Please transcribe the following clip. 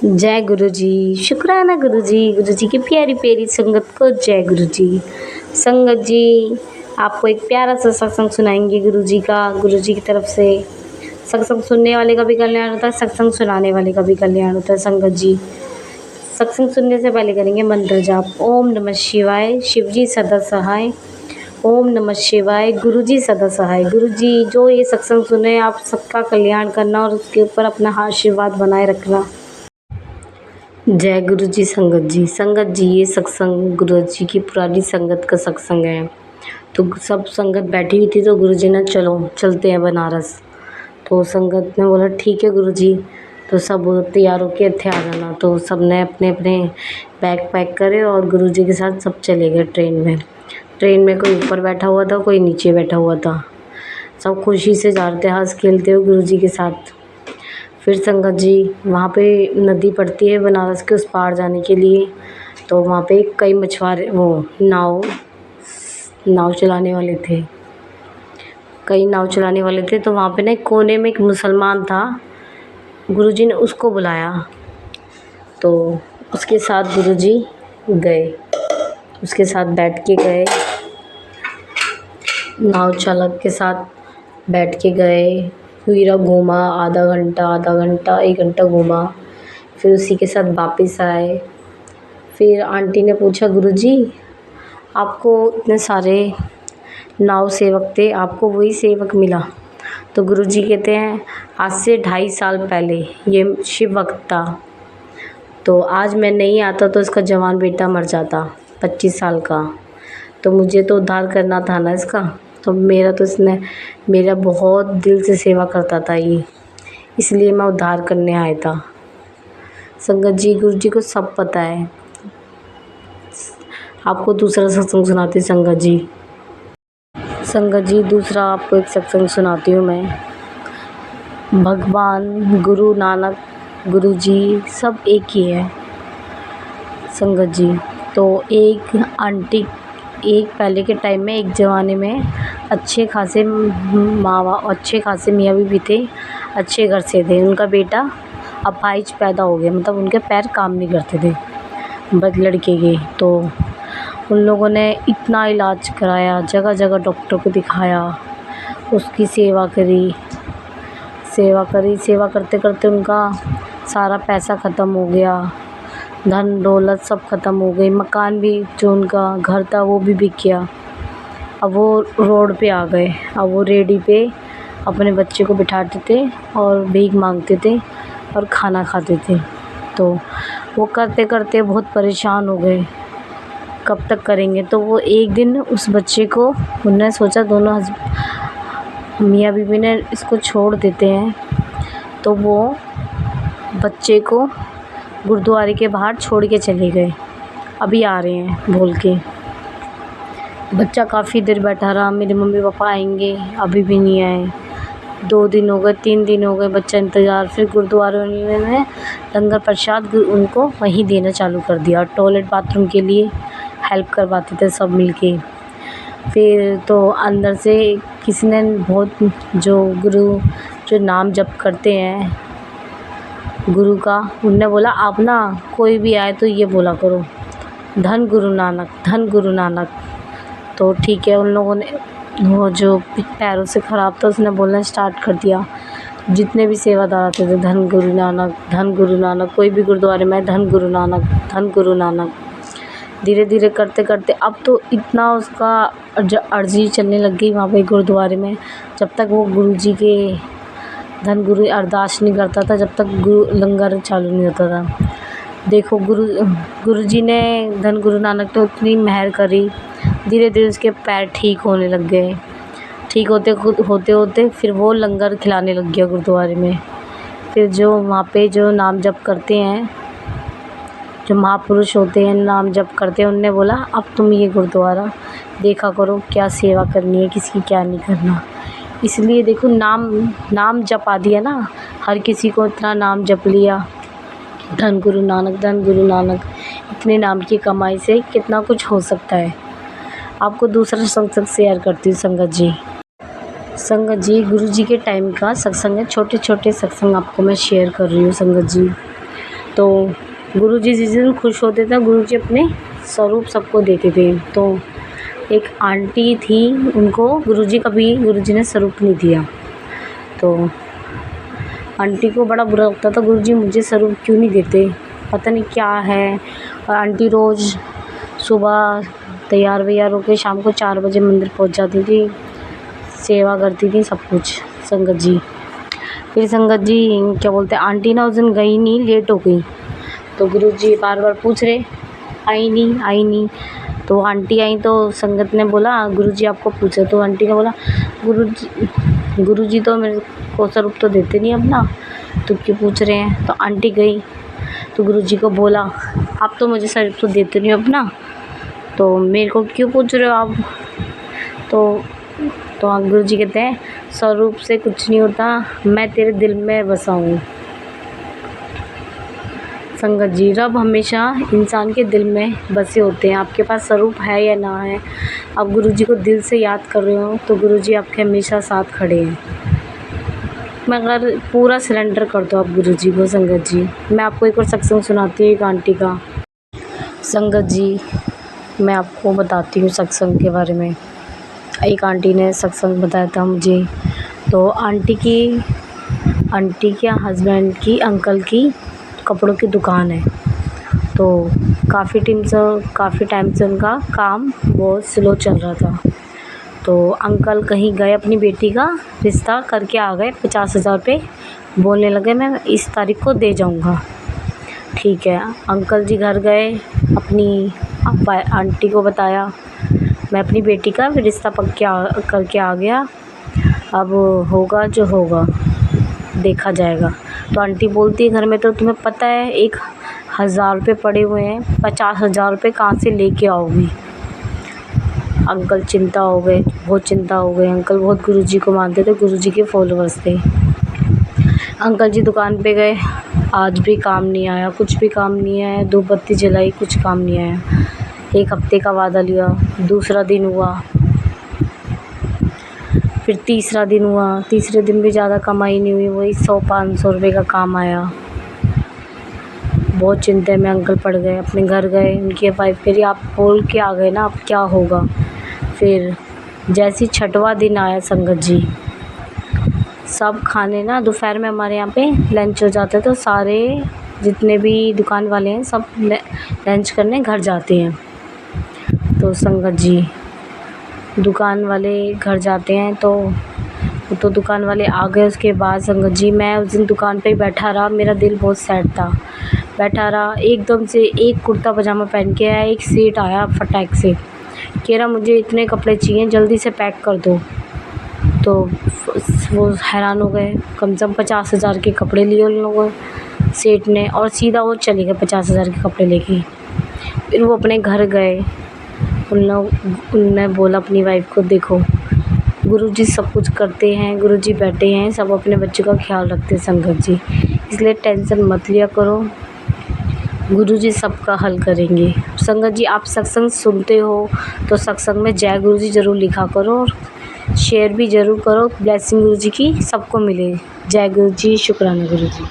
जय गुरु जी। शुक्राना गुरु जी। गुरु जी की प्यारी प्यारी संगत को जय गुरु जी। संगत जी, आपको एक प्यारा सा सत्संग सुनाएंगे गुरु जी का, गुरु जी की तरफ से। सत्संग सुनने वाले का भी कल्याण होता है, सत्संग सुनाने वाले का भी कल्याण होता है। संगत जी, सत्संग सुनने से पहले करेंगे मंत्र जाप। ओम नमः शिवाय, शिव जी सदा सहाय। ओम नमः शिवाय, गुरु जी सदा सहाय। गुरु जी जो ये सत्संग सुने, आप सबका कल्याण करना और उसके ऊपर अपना आशीर्वाद बनाए रखना। जय गुरु जी। संगत जी, संगत जी ये सत्संग गुरु जी की पुरानी संगत का सत्संग है। तो सब संगत बैठी हुई थी, तो गुरु जी ने चलो चलते हैं बनारस। तो संगत ने बोला ठीक है गुरु जी। तो सब तैयार होके थे आ जाना। तो सब ने अपने अपने बैग पैक करे और गुरु जी के साथ सब चले गए ट्रेन में। ट्रेन में कोई ऊपर बैठा हुआ था, कोई नीचे बैठा हुआ था। सब खुशी से जा रहे थे हंस खेलते हुए गुरु जी के साथ। फिर संगत जी, वहाँ पे नदी पड़ती है बनारस के उस पार जाने के लिए। तो वहाँ पे कई मछुआरे वो नाव नाव चलाने वाले थे। कई नाव चलाने वाले थे। तो वहाँ पे ना एक कोने में एक मुसलमान था। गुरुजी ने उसको बुलाया, तो उसके साथ गुरुजी गए, उसके साथ बैठ के गए। नाव चालक के साथ बैठ के गए। पूरा घूमा, आधा घंटा 1 घंटा घूमा। फिर उसी के साथ वापस आए। फिर आंटी ने पूछा गुरुजी, आपको इतने सारे नाव सेवक थे, आपको वही सेवक मिला? तो गुरुजी कहते हैं आज से 2.5 साल पहले ये शिव भक्त था। तो आज मैं नहीं आता तो इसका जवान बेटा मर जाता, 25 साल का। तो मुझे तो उद्धार करना था ना इसका। तो इसने मेरा बहुत दिल से सेवा करता था ये, इसलिए मैं उद्धार करने आया था। संगत जी, गुरु जी को सब पता है। आपको दूसरा सत्संग सुनाती संगत जी। संगत जी, दूसरा आपको एक सत्संग सुनाती हूँ मैं। भगवान गुरु नानक गुरु जी सब एक ही है संगत जी। तो एक आंटी, एक पहले के टाइम में, एक ज़माने में अच्छे खासे अच्छे खासे मियाँ बीवी थे, अच्छे घर से थे। उनका बेटा अपाहिज पैदा हो गया, मतलब उनके पैर काम नहीं करते थे बस लड़के के। तो उन लोगों ने इतना इलाज कराया, जगह जगह डॉक्टर को दिखाया, उसकी सेवा करी। सेवा करते करते उनका सारा पैसा ख़त्म हो गया, धन दौलत सब ख़त्म हो गई। मकान भी, जो उनका घर था वो भी बिक गया। अब वो रोड पे आ गए। अब वो रेडी पे अपने बच्चे को बिठाते थे और भीख मांगते थे और खाना खाते थे। तो वो करते करते बहुत परेशान हो गए, कब तक करेंगे। तो वो एक दिन उस बच्चे को, उन्होंने सोचा दोनों मियाँ बीवी ने इसको छोड़ देते हैं। तो वो बच्चे को गुरुद्वारे के बाहर छोड़ के चले गए, अभी आ रहे हैं बोल के। बच्चा काफ़ी देर बैठा रहा, मेरे मम्मी पापा आएंगे, अभी भी नहीं आए। 2 दिन हो गए, 3 दिन हो गए, बच्चा इंतज़ार। फिर गुरुद्वारे ने लंगर प्रसाद उनको वहीं देना चालू कर दिया। टॉयलेट बाथरूम के लिए हेल्प करवाते थे सब मिलके। फिर तो अंदर से किसी ने बहुत, जो गुरु जो नाम जप करते हैं गुरु का, उनने बोला आप ना कोई भी आए तो ये बोला करो, धन गुरु नानक, धन गुरु नानक। तो ठीक है, उन लोगों ने, वो जो पैरों से ख़राब था उसने बोलना स्टार्ट कर दिया। जितने भी सेवादार आते थे, धन गुरु नानक, धन गुरु नानक। कोई भी गुरुद्वारे में धन गुरु नानक, धन गुरु नानक। धीरे धीरे करते करते अब तो इतना उसका अर्जी चलने लग गई वहाँ पे गुरुद्वारे में। जब तक वो गुरु जी के धन गुरु अरदास नहीं करता था, जब तक लंगर चालू नहीं होता था। देखो गुरु जी ने, धन गुरु नानक ने उतनी मेहर करी, धीरे धीरे उसके पैर ठीक होने लग गए। ठीक होते होते फिर वो लंगर खिलाने लग गया गुरुद्वारे में। फिर जो वहाँ पे जो नाम जप करते हैं, जो महापुरुष होते हैं नाम जप करते हैं, उनने बोला अब तुम ये गुरुद्वारा देखा करो, क्या सेवा करनी है, किसकी क्या नहीं करना। इसलिए देखो नाम जपा दिया ना, हर किसी को इतना नाम जप लिया, धन गुरु नानक, धन गुरु नानक। इतने नाम की कमाई से कितना कुछ हो सकता है। आपको दूसरा सत्संग शेयर करती हूँ संगत जी। संगत जी, गुरु जी के टाइम का सत्संग है, छोटे छोटे सत्संग आपको मैं शेयर कर रही हूँ संगत जी। तो गुरुजी जिस दिन खुश होते थे गुरुजी अपने स्वरूप सबको देते थे। तो एक आंटी थी, उनको गुरुजी ने स्वरूप नहीं दिया। तो आंटी को बड़ा बुरा लगता था, गुरुजी मुझे स्वरूप क्यों नहीं देते, पता नहीं क्या है। और आंटी रोज़ सुबह तैयार वैयार होकर शाम को 4 बजे मंदिर पहुंच जाती थी, सेवा करती थी सब कुछ संगत जी। फिर संगत जी क्या बोलते हैं, आंटी ना उस दिन गई नहीं, लेट हो गई। तो गुरुजी बार बार पूछ रहे, आई नहीं। तो आंटी आई तो संगत ने बोला गुरुजी आपको पूछा। तो आंटी ने बोला गुरुजी तो मेरे को स्वरूप तो देते नहीं अपना, तो क्यों पूछ रहे हैं। तो आंटी गई तो गुरुजी को बोला आप तो मुझे स्वरूप तो देते नहीं अपना, तो मेरे को क्यों पूछ रहे हो आप। तो गुरुजी कहते हैं स्वरूप से कुछ नहीं होता, मैं तेरे दिल में बसा हूँ। संगत जी, रब हमेशा इंसान के दिल में बसे होते हैं। आपके पास स्वरूप है या ना है, आप गुरुजी को दिल से याद कर रहे हो तो गुरुजी आपके हमेशा साथ खड़े हैं। मगर पूरा सिलेंडर कर दो आप गुरुजी को। संगत जी, मैं आपको एक और सत्संग सुनाती हूँ एक आंटी का। संगत जी, मैं आपको बताती हूँ सत्संग के बारे में। एक आंटी ने सत्संग बताया था मुझे। तो आंटी के हस्बैंड की अंकल की कपड़ों की दुकान है। तो काफ़ी टाइम से उनका काम बहुत स्लो चल रहा था। तो अंकल कहीं गए, अपनी बेटी का रिश्ता करके आ गए, 50,000 रुपये बोलने लगे मैं इस तारीख को दे जाऊंगा। ठीक है, अंकल जी घर गए, अपनी आंटी को बताया मैं अपनी बेटी का रिश्ता करके आ गया, अब होगा जो होगा देखा जाएगा। तो आंटी बोलती है घर में तो तुम्हें पता है 1,000 रुपये पड़े हुए हैं, 50,000 रुपये कहाँ से लेके आओगी। अंकल बहुत चिंता हो गए। अंकल बहुत गुरुजी को मानते थे, गुरुजी के फॉलोअर्स थे। अंकल जी दुकान पे गए, आज भी काम नहीं आया, कुछ भी काम नहीं आया, धूप बत्ती जलाई, कुछ काम नहीं आया। 1 हफ्ते का वादा लिया, दूसरा दिन हुआ, फिर तीसरा दिन हुआ। तीसरे दिन भी ज़्यादा कमाई नहीं हुई, वही 100-500 रुपये का काम आया। बहुत चिंता में अंकल पड़ गए, अपने घर गए, उनकी वाइफ कह रही आप बोल के आ गए ना, अब क्या होगा। फिर जैसे 6वां दिन आया संगत जी, सब खाने ना दोपहर में हमारे यहाँ पे लंच हो जाता है, तो सारे जितने भी दुकान वाले हैं सब लंच करने घर जाते हैं। तो संगत जी दुकान वाले घर जाते हैं, तो दुकान वाले आ गए। उसके बाद संगत जी मैं उस दिन दुकान पे ही बैठा रहा, मेरा दिल बहुत सैड था, बैठा रहा। एकदम से एक कुर्ता पजामा पहन के आया, एक सेठ आया फटाक से, कह रहा मुझे इतने कपड़े चाहिए, जल्दी से पैक कर दो। तो वो हैरान हो गए, कम से कम 50,000 के कपड़े लिए उन लोगों सेठ ने, और सीधा वो चले गए 50,000 के कपड़े लेके। फिर वो अपने घर गए, उनने बोला अपनी वाइफ को देखो गुरुजी सब कुछ करते हैं, गुरुजी बैठे हैं, सब अपने बच्चों का ख्याल रखते हैं संगत जी, इसलिए टेंशन मत लिया करो, गुरुजी सबका हल करेंगे। संगत जी आप सत्संग सुनते हो तो सत्संग में जय गुरुजी ज़रूर लिखा करो, और शेयर भी ज़रूर करो, ब्लेसिंग गुरुजी की सबको मिले। जय गुरुजी, शुक्राना गुरुजी।